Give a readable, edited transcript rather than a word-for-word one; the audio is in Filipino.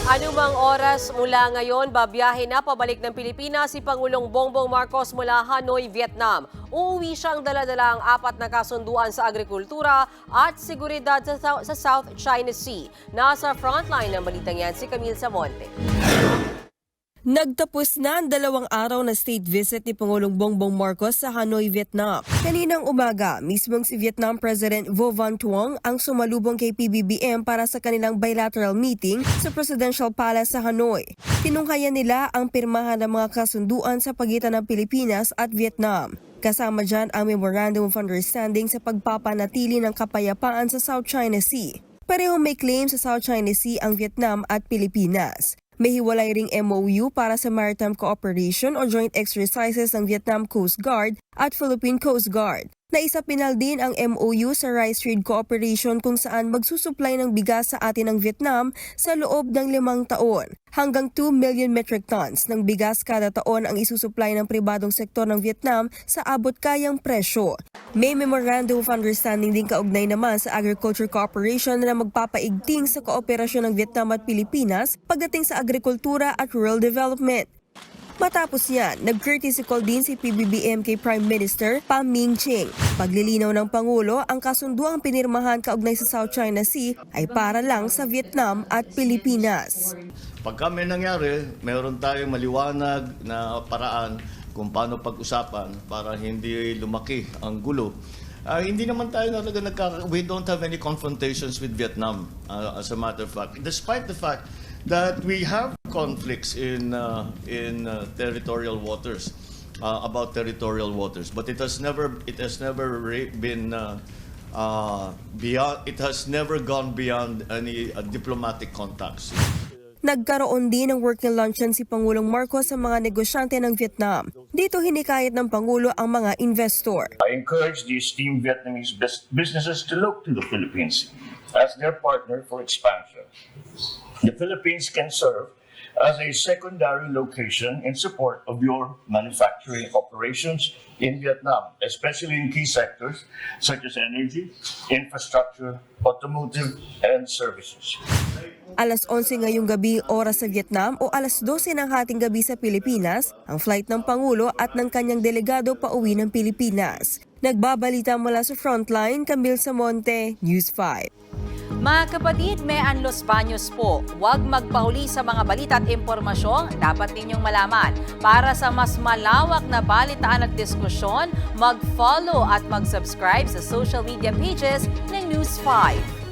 Anumang oras mula ngayon, babiyahe na pabalik ng Pilipinas si Pangulong Bongbong Marcos mula Hanoi, Vietnam. Uuwi siyang dala-dala ang 4 na kasunduan sa agrikultura at seguridad sa South China Sea. Nasa frontline ng balitang yan si Camille Samonte. Nagtapos na ang 2 araw na state visit ni Pangulong Bongbong Marcos sa Hanoi, Vietnam. Kaninang umaga, mismong si Vietnam President Vo Van Thuong ang sumalubong kay PBBM para sa kanilang bilateral meeting sa Presidential Palace sa Hanoi. Tinunghayan nila ang pirmahan ng mga kasunduan sa pagitan ng Pilipinas at Vietnam. Kasama dyan ang Memorandum of Understanding sa pagpapanatili ng kapayapaan sa South China Sea. Parehong may claim sa South China Sea ang Vietnam at Pilipinas. May hiwalay ring MOU para sa maritime cooperation o joint exercises ng Vietnam Coast Guard at Philippine Coast Guard. Naisapinal din ang MOU sa Rice Trade Cooperation kung saan magsusupply ng bigas sa atin ng Vietnam sa loob ng 5 taon. Hanggang 2 million metric tons ng bigas kada taon ang isusupply ng pribadong sektor ng Vietnam sa abot kayang presyo. May Memorandum of Understanding din kaugnay naman sa Agriculture Cooperation na magpapaigting sa kooperasyon ng Vietnam at Pilipinas pagdating sa agrikultura at rural development. Matapos yan, nag-courtesy call din si PBBM kay Prime Minister Pham Minh Chinh. Paglilinaw ng Pangulo, ang kasunduang pinirmahan kaugnay sa South China Sea ay para lang sa Vietnam at Pilipinas. Pagka may nangyari, mayroon tayong maliwanag na paraan kung paano pag-usapan para hindi lumaki ang gulo. Hindi naman tayo talaga we don't have any confrontations with Vietnam, as a matter of fact. Despite the fact that we have conflicts in territorial waters, about territorial waters, but it has never been beyond. It has never gone beyond any diplomatic contacts. Nagkaroon din ng working luncheon si Pangulong Marcos sa mga negosyante ng Vietnam. Dito hinikayat ng Pangulo ang mga investor. I encourage the esteemed Vietnamese businesses to look to the Philippines as their partner for expansion. The Philippines can serve as a secondary location in support of your manufacturing operations in Vietnam, especially in key sectors such as energy, infrastructure, automotive, and services. Alas 11 ngayong gabi oras sa Vietnam o alas 12 ng hating gabi sa Pilipinas, ang flight ng Pangulo at ng kanyang delegado pauwi ng Pilipinas. Nagbabalita mula sa Frontline, Camille Samonte, News 5. Mga kapatid, may Los Baños po. Huwag magpahuli sa mga balita at impormasyong dapat ninyong malaman. Para sa mas malawak na balitaan at diskusyon, mag-follow at mag-subscribe sa social media pages ng News 5.